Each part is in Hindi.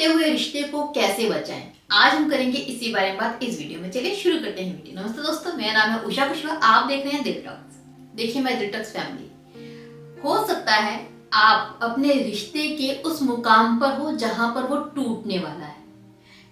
टूटते हुए रिश्ते को कैसे बचाएं, आज हम करेंगे इसी बारे में बात इस वीडियो में। चलिए शुरू करते हैं वीडियो। नमस्ते दोस्तों, मेरा नाम है उषा कुशवाहा, आप देख रहे हैं दिल टॉक्स। देखिए माय दिल टॉक्स फैमिली, हो सकता है आप अपने रिश्ते के उस मुकाम पर हो जहां पर वो टूटने वाला है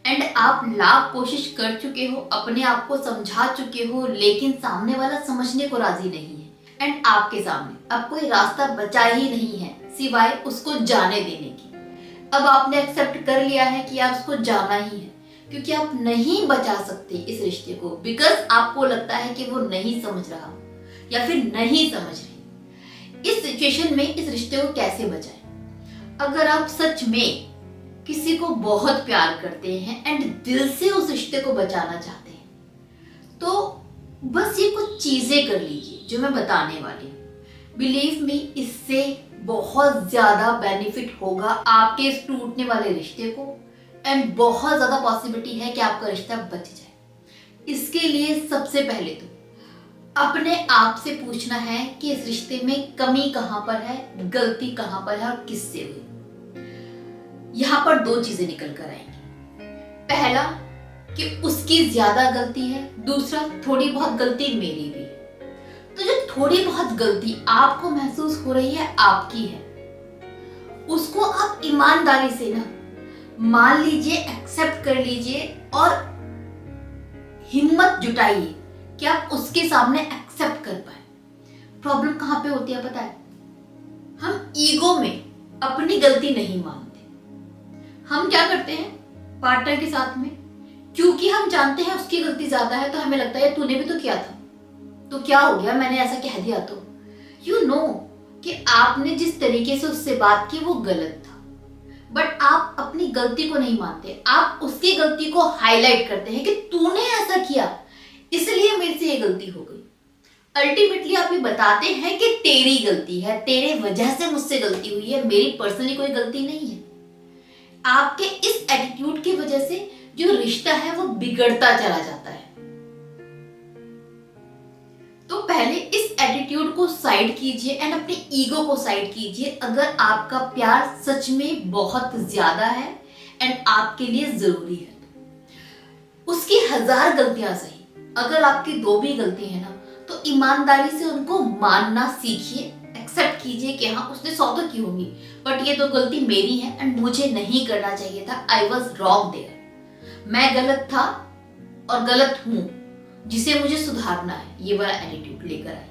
एंड आप लाख कोशिश कर चुके हो, अपने आप को समझा चुके हो, लेकिन सामने वाला समझने को राजी नहीं है एंड आपके सामने अब कोई रास्ता बचा ही नहीं है सिवाय उसको जाने देने की। अब आपने एक्सेप्ट कर लिया है कि आप उसको जाना ही है, क्योंकि आप नहीं बचा सकते इस रिश्ते को, बिकॉज आपको लगता है कि वो नहीं समझ रहा या फिर नहीं समझ रही। इस सिचुएशन में इस रिश्ते को कैसे बचाएं? अगर आप सच में किसी को बहुत प्यार करते हैं एंड दिल से उस रिश्ते को बचाना चाहते हैं, तो बस ये कुछ चीजें कर लीजिए जो मैं बताने वाली हूँ। बिलीव मी, इससे बहुत ज्यादा बेनिफिट होगा आपके इस टूटने वाले रिश्ते को एंड बहुत ज्यादा पॉसिबिलिटी है कि आपका रिश्ता बच जाए। इसके लिए सबसे पहले तो अपने आप से पूछना है कि इस रिश्ते में कमी कहां पर है, गलती कहां पर है और किससे हुई। यहां पर दो चीजें निकल कर आएंगी। पहला कि उसकी ज्यादा गलती है, दूसरा थोड़ी बहुत गलती मेरी भी है। तो जो थोड़ी बहुत गलती आपको महसूस हो रही है आपकी है, उसको आप ईमानदारी से ना मान लीजिए, एक्सेप्ट कर लीजिए और हिम्मत जुटाइए कि आप उसके सामने एक्सेप्ट कर पाए। प्रॉब्लम कहां पे होती है पता है? हम ईगो में अपनी गलती नहीं मानते। हम क्या करते हैं पार्टनर के साथ में, क्योंकि हम जानते हैं उसकी गलती ज्यादा है, तो हमें लगता है तूने भी तो किया था, तो क्या हो गया, मैंने ऐसा कह दिया तो। यू नो कि आपने जिस तरीके से उससे बात की वो गलत था, बट आप अपनी गलती को नहीं मानते, आप उसकी गलती को हाईलाइट करते हैं कि तूने ऐसा किया इसलिए मेरे से ये गलती हो गई। अल्टीमेटली आप ये बताते हैं कि तेरी गलती है, तेरे वजह से मुझसे गलती हुई है, मेरी पर्सनली कोई गलती नहीं है। आपके इस एटीट्यूड की वजह से जो रिश्ता है वो बिगड़ता चला जाता है। तो पहले इस एटीट्यूड को साइड कीजिए एंड अपने ईगो को साइड कीजिए। अगर आपका प्यार सच में बहुत ज्यादा है एंड आपके लिए जरूरी है, उसकी 1000 गलतियां सही, अगर आपकी 2 भी गलती है ना, तो ईमानदारी से उनको मानना सीखिए, एक्सेप्ट कीजिए कि हाँ उसने 100 तो की होंगी, बट ये तो गलती मेरी है एंड मुझे नहीं करना चाहिए था। आई वॉज रॉन्ग देयर, मैं गलत था और गलत हूं, जिसे मुझे सुधारना है। ये वाला एटीट्यूड लेकर आइए।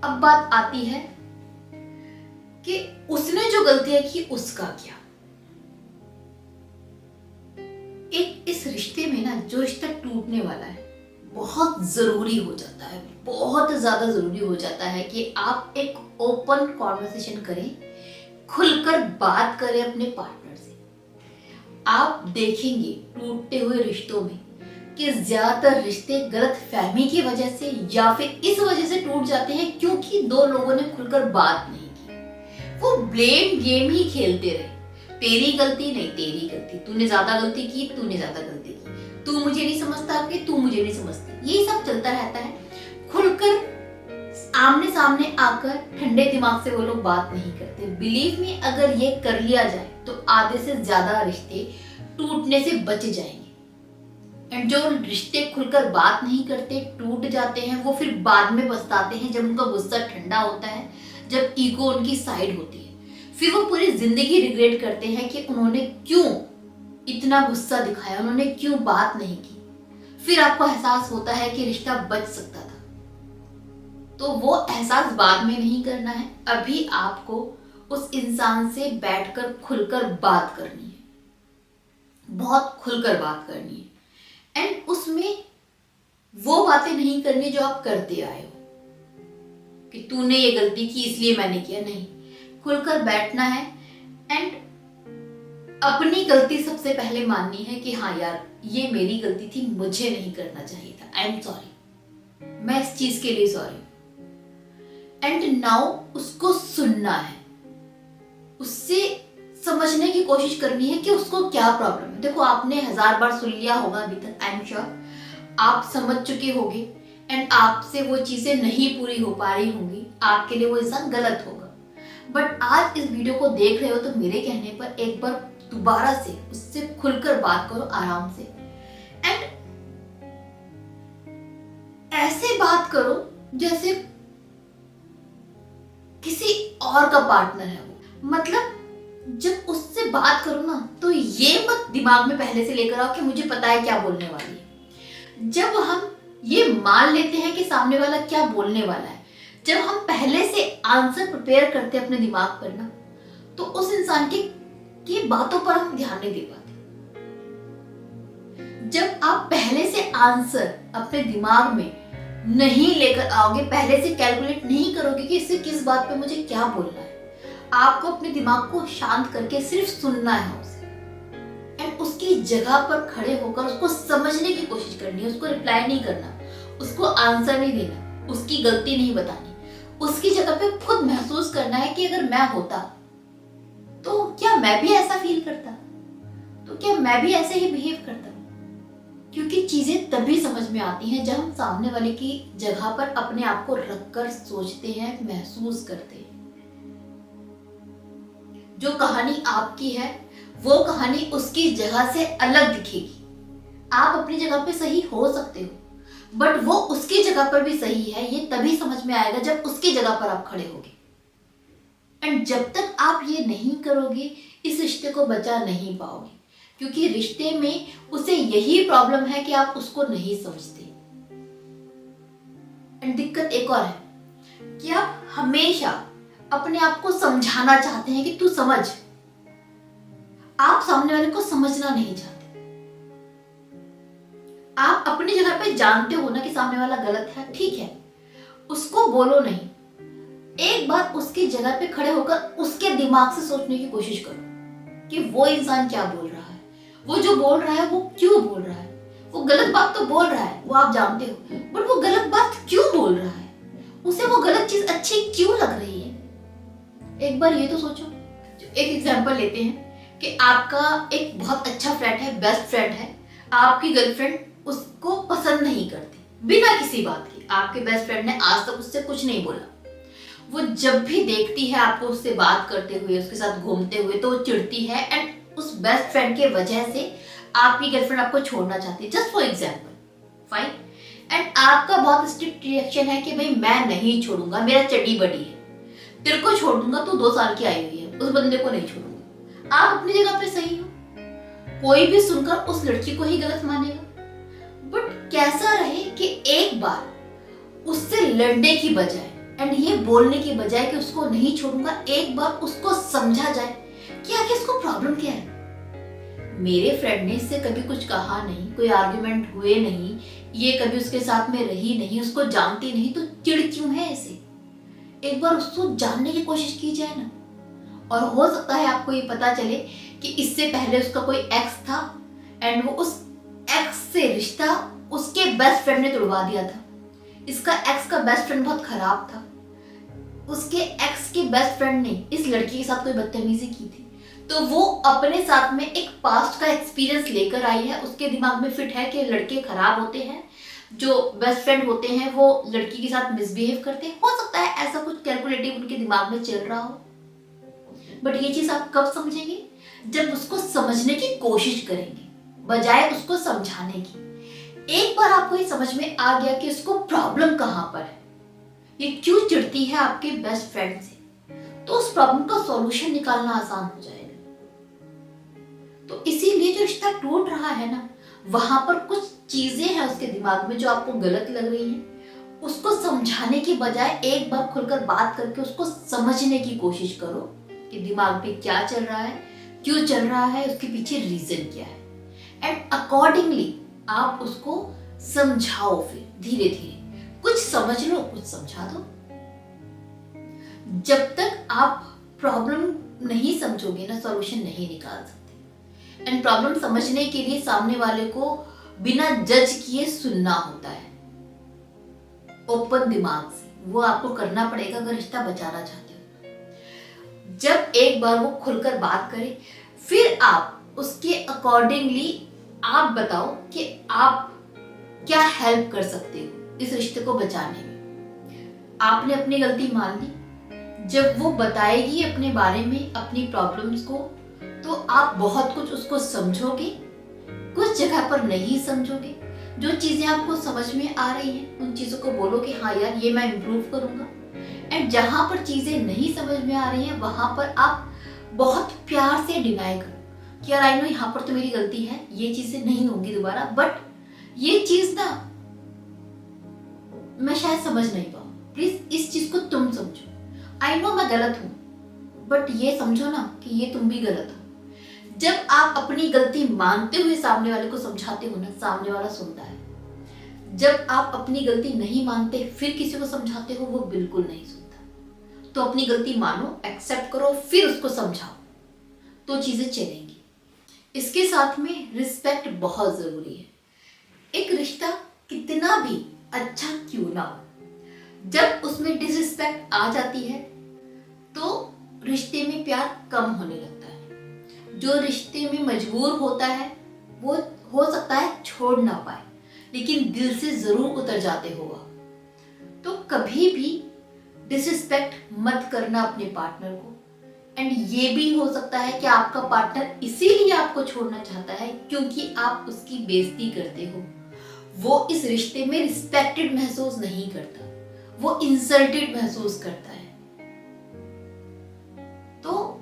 अब बात आती है कि उसने जो गलतियां की उसका क्या। एक इस रिश्ते में ना, जो रिश्ता टूटने वाला है, बहुत जरूरी हो जाता है, बहुत ज्यादा जरूरी हो जाता है कि आप एक ओपन कॉन्वर्सेशन करें, खुलकर बात करें अपने पार्टनर से। आप देखेंगे टूटते हुए रिश्तों में कि ज्यादातर रिश्ते गलत फहमी की वजह से या फिर इस वजह से टूट जाते हैं क्योंकि 2 लोगों ने खुलकर बात नहीं की। वो ब्लेम गेम ही खेलते रहे, तेरी गलती नहीं, तेरी गलती, तूने ज्यादा गलती की, तूने ज्यादा गलती की, तू मुझे नहीं समझता कि तू मुझे नहीं समझती, ये सब चलता रहता है। खुलकर आमने सामने आकर ठंडे दिमाग से वो लोग बात नहीं करते। बिलीव मी, अगर ये कर लिया जाए तो आधे से ज्यादा रिश्ते टूटने से बच जाएंगे। एंड जो रिश्ते खुलकर बात नहीं करते, टूट जाते हैं, वो फिर बाद में पछताते हैं जब उनका गुस्सा ठंडा होता है, जब ईगो उनकी साइड होती है। फिर वो पूरी जिंदगी रिग्रेट करते हैं कि उन्होंने क्यों इतना गुस्सा दिखाया, उन्होंने क्यों बात नहीं की। फिर आपको एहसास होता है कि रिश्ता बच सकता था। तो वो एहसास बाद में नहीं करना है, अभी आपको उस इंसान से बैठकर खुलकर बात करनी है, बहुत खुलकर बात करनी है। एंड उसमें वो बातें नहीं करनी जो आप करते आए हो कि तूने ये गलती की इसलिए मैंने किया, नहीं। खुलकर बैठना है एंड अपनी गलती सबसे पहले माननी है कि हाँ यार, ये मेरी गलती थी, मुझे नहीं करना चाहिए था, आई एम सॉरी, मैं इस चीज के लिए सॉरी। एंड नाउ उसको सुनना है, उससे समझने की कोशिश करनी है कि उसको क्या प्रॉब्लम है। देखो, आपने 1000 बार सुन लिया होगा अभी तक, आई एम श्योर आप समझ चुके होंगे एंड आपसे वो चीजें नहीं पूरी हो पा रही होंगी, आपके लिए वो इंसान गलत होगा। बट आज इस वीडियो को देख रहे हो तो मेरे कहने पर एक बार दोबारा से उससे खुलकर बात करो आराम से। एंड ऐसे बात करो जैसे किसी और का पार्टनर है वो। मतलब जब उससे बात करो ना, तो ये मत दिमाग में पहले से लेकर आओ कि मुझे पता है क्या बोलने वाली है। जब हम ये मान लेते हैं कि सामने वाला क्या बोलने वाला है, जब हम पहले से आंसर प्रिपेयर करते हैं अपने दिमाग पर ना, तो उस इंसान की बातों पर हम ध्यान नहीं दे पाते। जब आप पहले से आंसर अपने दिमाग में नहीं लेकर आओगे, पहले से कैलकुलेट नहीं करोगे कि इससे किस बात पे मुझे क्या बोलना है, आपको अपने दिमाग को शांत करके सिर्फ सुनना है उसे, एंड उसकी जगह पर खड़े होकर उसको समझने की कोशिश करनी है। उसको रिप्लाई नहीं करना, उसको आंसर नहीं देना, उसकी गलती नहीं बतानी। उसकी जगह पे खुद महसूस करना है कि अगर मैं होता तो क्या मैं भी ऐसा फील करता, तो क्या मैं भी ऐसे ही बिहेव करता। क्योंकि चीजें तभी समझ में आती हैं जब हम सामने वाले की जगह पर अपने आप को रखकर सोचते हैं, महसूस करते हैं। जो कहानी आपकी है वो कहानी उसकी जगह से अलग दिखेगी। आप अपनी जगह पे सही हो सकते हो, बट वो उसकी जगह पर भी सही है, ये तभी समझ में आएगा जब उसकी जगह पर आप खड़े होगे। एंड जब तक आप ये नहीं करोगे, इस रिश्ते को बचा नहीं पाओगे। क्योंकि रिश्ते में उसे यही प्रॉब्लम है कि आप उसको नहीं समझते। एंड दिक्कत एक और है कि आप हमेशा अपने आप को समझाना चाहते हैं कि तू समझ। आप सामने वाले को समझना नहीं चाहते। आप अपनी जगह पे जानते हो ना कि सामने वाला गलत है, ठीक है, उसको बोलो नहीं। एक बार उसकी जगह पे खड़े होकर उसके दिमाग से सोचने की कोशिश करो कि वो इंसान क्या बोल रहा है, वो जो बोल रहा है वो क्यों बोल रहा है। वो गलत बात तो बोल रहा है, वो आप जानते हो, बट वो गलत बात क्यों बोल रहा है, उसे वो गलत चीज अच्छी क्यों लग रही है। एक बार ये तो सोचो। एक एग्जांपल लेते हैं कि आपका एक बहुत अच्छा फ्रेंड है, बेस्ट फ्रेंड है, आपकी गर्लफ्रेंड उसको पसंद नहीं करती बिना किसी बात के। आपके बेस्ट फ्रेंड ने आज तक उससे कुछ नहीं बोला। वो जब भी देखती है आपको उससे बात करते हुए, उसके साथ घूमते हुए, तो वो चिढ़ती है। एंड उस बेस्ट फ्रेंड के वजह से आपकी गर्लफ्रेंड आपको छोड़ना चाहती है, just for example, fine. And आपका बहुत स्ट्रिक्ट रिएक्शन है कि भाई मैं नहीं छोड़ूंगा, मेरा चड्डी बड़ी है, तेरे को छोड़ दूंगा, तू 2 साल की आई हुई है, उस बंदे को नहीं छोड़ूंगा। आप अपनी जगह पे सही हो, कोई भी सुनकर उस लड़की को ही गलत मानेगा। बट कैसा रहे कि एक बार उससे लड़ने की बजाय एंड ये बोलने की बजाय कि उसको नहीं छोड़ूंगा, एक बार उसको समझा जाए कि आखिर इसको प्रॉब्लम क्या है। मेरे फ्रेंड ने इससे कभी कुछ कहा नहीं, कोई आर्ग्यूमेंट हुए नहीं, ये कभी उसके साथ में रही नहीं, उसको जानती नहीं, तो चिढ़ क्यों है इसे। एक बार उसको जानने की कोशिश की जाए ना। और हो सकता है आपको ये पता चले कि इससे पहले उसका कोई एक्स था एंड वो उस एक्स से रिश्ता उसके बेस्ट फ्रेंड ने तोड़वा दिया था। इसका एक्स का बेस्ट फ्रेंड बहुत खराब था, उसके एक्स के बेस्ट फ्रेंड ने इस लड़की के साथ कोई बदतमीजी की थी, तो वो अपने साथ में एक पास्ट का एक्सपीरियंस लेकर आई है। उसके दिमाग में फिट है कि लड़के खराब होते हैं, जो बेस्ट फ्रेंड होते हैं वो लड़की के साथ मिसबिहेव करते हैं। हो सकता है ऐसा कुछ कैलकुलेटिव उनके दिमाग में चल रहा हो, बट ये चीज आप कब समझेंगे, जब उसको समझने की कोशिश करेंगे बजाय उसको समझाने की। एक बार आपको ये समझ में आ गया कि उसको प्रॉब्लम कहां पर है, ये क्यों चिढ़ती है आपके बेस्ट फ्रेंड से, तो उस प्रॉब्लम का सॉल्यूशन निकालना आसान हो जाएगा। तो इसीलिए जो रिश्ता टूट रहा है ना, वहां पर कुछ चीजें हैं उसके दिमाग में जो आपको गलत लग रही हैं। उसको समझाने की बजाय एक बार खुलकर बात करके उसको समझने की कोशिश करो कि दिमाग पे क्या चल रहा है, क्यों चल रहा है, उसके पीछे रीजन क्या है। एंड अकॉर्डिंगली आप उसको समझाओ। फिर धीरे धीरे कुछ समझ लो, कुछ समझा दो। जब तक आप प्रॉब्लम नहीं समझोगे ना, सॉल्यूशन नहीं निकाल सकते। एंड प्रॉब्लम समझने के लिए सामने वाले को बिना जज किए सुनना होता है, ओपन दिमाग से। वो आपको करना पड़ेगा अगर रिश्ता बचाना चाहते हो। जब एक बार वो खुलकर बात करे, फिर आप उसके अकॉर्डिंगली आप बताओ कि आप क्या हेल्प कर सकते हो इस रिश्ते को बचाने में। आपने अपनी गलती मान ली, जब वो बताएगी अपने बारे में, अपनी प्रॉब्लम्स को, तो आप बहुत कुछ उसको समझोगे, कुछ जगह पर नहीं समझोगे। जो चीजें आपको समझ में आ रही हैं उन चीजों को बोलोगे हाँ यार ये मैं इम्प्रूव करूंगा। एंड जहां पर चीजें नहीं समझ में आ रही हैं वहां पर आप बहुत प्यार से डिनाई करो कि यार आई नो यहाँ पर तो मेरी गलती है, ये चीजें नहीं होंगी दोबारा, बट ये चीज ना मैं शायद समझ नहीं पाऊँ, प्लीज इस चीज को तुम समझो। आई नो मैं गलत हूँ, बट ये समझो ना कि ये तुम भी गलत हो। जब आप अपनी गलती मानते हुए सामने वाले को समझाते हो ना, सामने वाला सुनता है। जब आप अपनी गलती नहीं मानते फिर किसी को समझाते हो, वो बिल्कुल नहीं सुनता। तो अपनी गलती मानो, एक्सेप्ट करो, फिर उसको समझाओ, तो चीजें चलेंगी। इसके साथ में रिस्पेक्ट बहुत जरूरी है। एक रिश्ता कितना भी अच्छा क्यों ना हो, जब उसमें डिसरिस्पेक्ट आ जाती है तो रिश्ते में प्यार कम होने लगता है। जो रिश्ते में मजबूर होता है वो हो सकता है छोड़ ना पाए, लेकिन दिल से जरूर उतर जाते हो आप। तो कभी भी डिसरिस्पेक्ट मत करना अपने पार्टनर को। एंड ये भी हो सकता है कि आपका पार्टनर इसीलिए आपको छोड़ना चाहता है क्योंकि आप उसकी बेइज्जती करते हो। वो इस रिश्ते में रिस्पेक्टेड महसूस नहीं करता, वो इंसल्टेड महसूस करता है। तो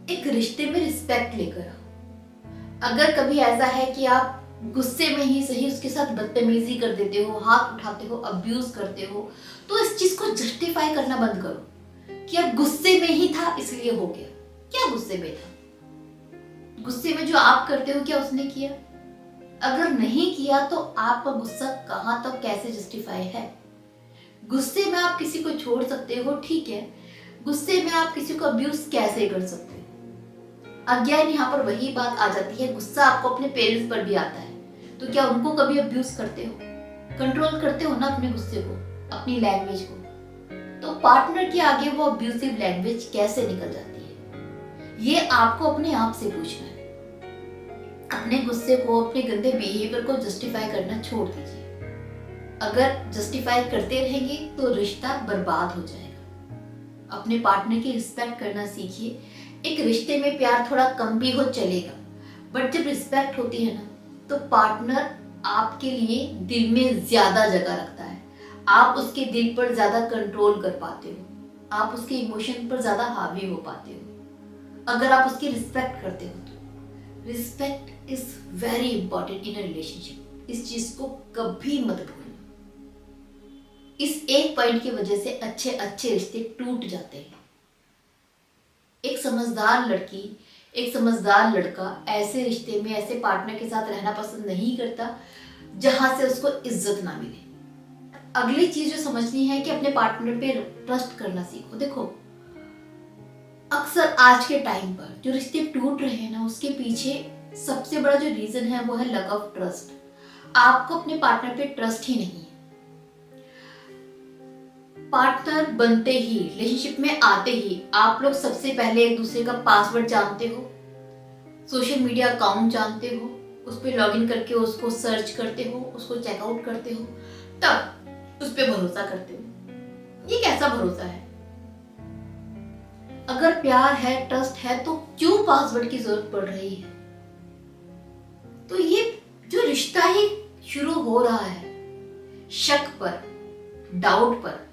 एक रिश्ते में रिस्पेक्ट लेकर आओ। अगर कभी ऐसा है कि आप गुस्से में ही सही उसके साथ बदतमीजी कर देते हो, हाथ उठाते हो, अब्यूज करते हो, तो इस चीज को जस्टिफाई करना बंद करो कि अब गुस्से में ही था इसलिए हो गया। क्या गुस्से में था? गुस्से में जो आप करते हो क्या उसने किया? अगर नहीं किया तो आपका गुस्सा कहां तक कैसे जस्टिफाई है? गुस्से में आप किसी को छोड़ सकते हो, ठीक है, गुस्से में आप किसी को अब्यूज कैसे कर सकते हो? अगेन यहाँ पर वही बात आ जाती है, गुस्सा आपको अपने पेरेंट्स पर भी आता है, तो क्या उनको कभी अब्यूज करते हो? कंट्रोल करते हो ना अपने गुस्से को, अपनी लैंग्वेज को? तो पार्टनर के आगे वो अब्यूसिव लैंग्वेज कैसे निकल जाती है, ये आपको अपने आप से पूछना है। अपने गुस्से को, अपने गंदे बिहेवियर को जस्टिफाई करना छोड़ दीजिए। अगर जस्टिफाई करते रहेंगे तो रिश्ता बर्बाद हो जाएगा। अपने पार्टनर की रिस्पेक्ट करना सीखिए। एक रिश्ते में प्यार थोड़ा कम भी हो चलेगा, बट जब रिस्पेक्ट होती है ना तो पार्टनर आपके लिए दिल में ज्यादा जगह रखता है। आप उसके दिल पर ज्यादा कंट्रोल कर पाते हो, आप उसके इमोशन पर ज्यादा हावी हो पाते हो अगर आप उसकी रिस्पेक्ट करते हो तो। Respect is very important in a relationship. इस चीज को कभी मत भूलना। इस एक पॉइंट की वजह से अच्छे अच्छे रिश्ते टूट जाते हैं। एक समझदार लड़की, एक समझदार लड़का ऐसे रिश्ते में, ऐसे पार्टनर के साथ रहना पसंद नहीं करता जहां से उसको इज्जत ना मिले। अगली चीज जो समझनी है कि अपने पार्टनर पे ट्रस्ट करना सीखो। देखो, अक्सर आज के टाइम पर जो रिश्ते टूट रहे हैं ना, उसके पीछे सबसे बड़ा जो रीजन है वो है लैक ऑफ ट्रस्ट। आपको अपने पार्टनर पे ट्रस्ट ही नहीं है। पार्टनर बनते ही, रिलेशनशिप में आते ही आप लोग सबसे पहले एक दूसरे का पासवर्ड जानते हो, सोशल मीडिया अकाउंट जानते हो, उस पर लॉगिन करके उसको सर्च करते हो, उसको चेकआउट करते हो, तब उस पर भरोसा करते हो। ये कैसा भरोसा है? अगर प्यार है, ट्रस्ट है, तो क्यों पासवर्ड की जरूरत पड़ रही है? तो ये जो रिश्ता ही शुरू हो रहा है शक पर, डाउट पर,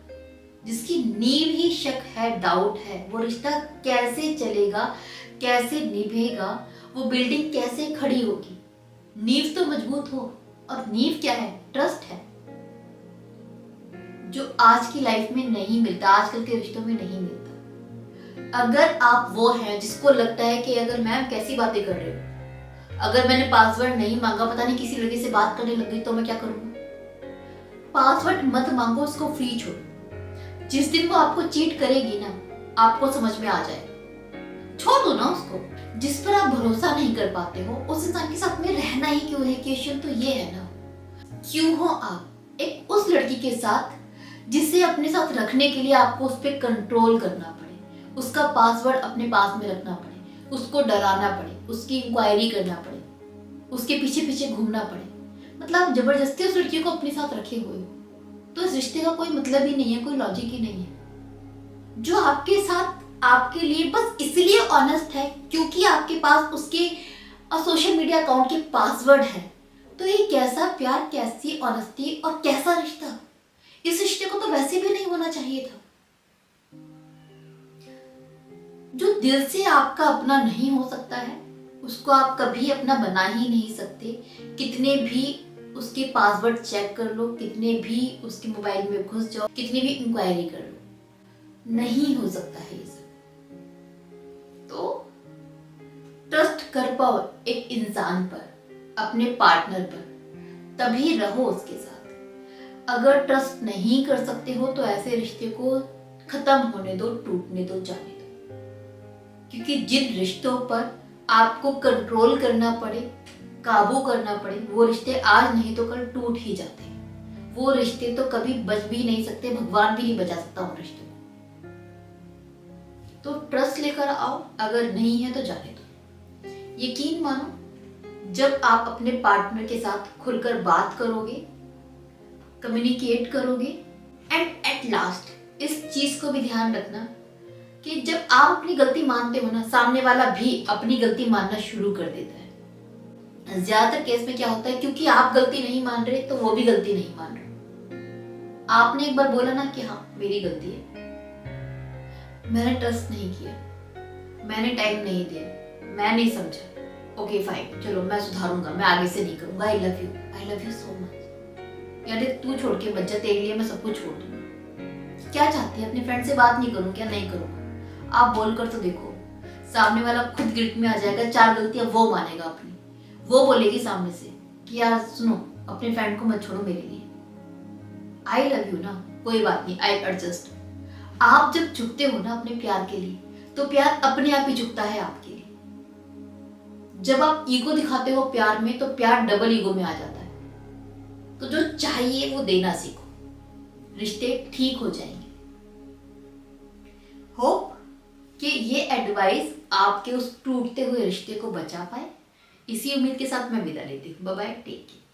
जिसकी नींव ही शक है, डाउट है, वो रिश्ता कैसे चलेगा, कैसे निभेगा, वो बिल्डिंग कैसे खड़ी होगी? नींव तो मजबूत हो, और नींव क्या है? ट्रस्ट है, जो आज की लाइफ में नहीं मिलता, आजकल के रिश्तों में नहीं मिलता। अगर आप वो हैं जिसको लगता है कि अगर मैम कैसी बातें कर रहे हो, अगर मैंने पासवर्ड नहीं मांगा, पता नहीं किसी लड़की से बात करने लग गई तो मैं क्या करूंगा? पासवर्ड मत मांगो, उसको फ्री छोड़ो। जिस दिन वो आपको चीट करेगी ना, आपको समझ में आ जाएगा। छोड़ दो ना उसको। जिस पर आप भरोसा नहीं कर पाते हो उस इंसान के साथ में रहना ही क्यों है? क्वेश्चन तो ये है ना, क्यों हो आप एक उस लड़की के साथ जिसे अपने साथ रखने के लिए आपको उस पर कंट्रोल करना पड़े, उसका पासवर्ड अपने पास में रखना पड़े, उसको डराना पड़े, उसकी इंक्वायरी करना पड़े, उसके पीछे पीछे घूमना पड़े, मतलब जबरदस्ती उस लड़की को अपने साथ रखे हुए हो। तो इस रिश्ते का कोई मतलब ही नहीं है, कोई लॉजिक ही नहीं है। जो आपके साथ आपके लिए बस इसलिए ऑनेस्ट है क्योंकि आपके पास उसके सोशल मीडिया अकाउंट के पासवर्ड है, तो ये कैसा प्यार, कैसी ऑनेस्टी और कैसा रिश्ता? इस रिश्ते को तो वैसे भी नहीं होना चाहिए था। जो दिल से आपका अपना नहीं हो सकता है उसको आप कभी अपना बना ही नहीं सकते। कितने भी उसके पासवर्ड चेक कर लो, कितने भी उसके मोबाइल में घुस जाओ, कितनी भी इंक्वायरी कर लो, नहीं हो सकता है ये सब। तो ट्रस्ट कर पाओ एक इंसान पर, अपने पार्टनर पर, तभी रहो उसके साथ। अगर ट्रस्ट नहीं कर सकते हो तो ऐसे रिश्ते को खत्म होने दो, टूटने दो, जाने दो। क्योंकि जिन रिश्तों पर आपको कंट्रोल करना पड़े, काबू करना पड़े, वो रिश्ते आज नहीं तो कल टूट ही जाते हैं। वो रिश्ते तो कभी बच भी नहीं सकते, भगवान भी नहीं बचा सकता उन रिश्तों को। तो ट्रस्ट लेकर आओ, अगर नहीं है तो जाने दो। यकीन मानो, जब आप अपने पार्टनर के साथ खुलकर बात करोगे, कम्युनिकेट करोगे, एंड एट लास्ट इस चीज को भी ध्यान रखना कि जब आप अपनी गलती मानते हो ना, सामने वाला भी अपनी गलती मानना शुरू कर देता है। ज्यादातर केस में क्या होता है, क्योंकि आप गलती नहीं मान रहे तो वो भी गलती नहीं मान रहे। आपने एक बार बोला ना कि हाँ मेरी गलती है, मैंने ट्रस्ट नहीं किया, मैंने टाइम नहीं दिया, मैं नहीं समझा, ओके फाइन, चलो मैं सुधारूंगा, मैं आगे से नहीं करूंगा, I love you so much, यार तू छोड़ के बच जा, तेरे लिए मैं सब कुछ छोड़ दूंगा। क्या चाहती है, अपने फ्रेंड से बात नहीं करूँ क्या? नहीं करूंगा। आप बोलकर तो देखो, सामने वाला खुद गिल्ट में आ जाएगा, 4 गलतियां वो मानेगा अपनी। वो बोलेगी सामने से कि यार सुनो, अपने फ्रेंड को मत छोड़ो मेरे लिए, आई लव यू ना, कोई बात नहीं, आई एडजस्ट। आप जब झुकते हो ना अपने प्यार के लिए, तो प्यार अपने आप ही झुकता है आपके लिए। जब आप ईगो दिखाते हो प्यार में, तो प्यार डबल ईगो में आ जाता है। तो जो चाहिए वो देना सीखो, रिश्ते ठीक हो जाएंगे। होप कि ये एडवाइस आपके उस टूटते हुए रिश्ते को बचा पाए। इसी उम्मीद के साथ मैं विदा लेती हूँ। Bye bye, take care.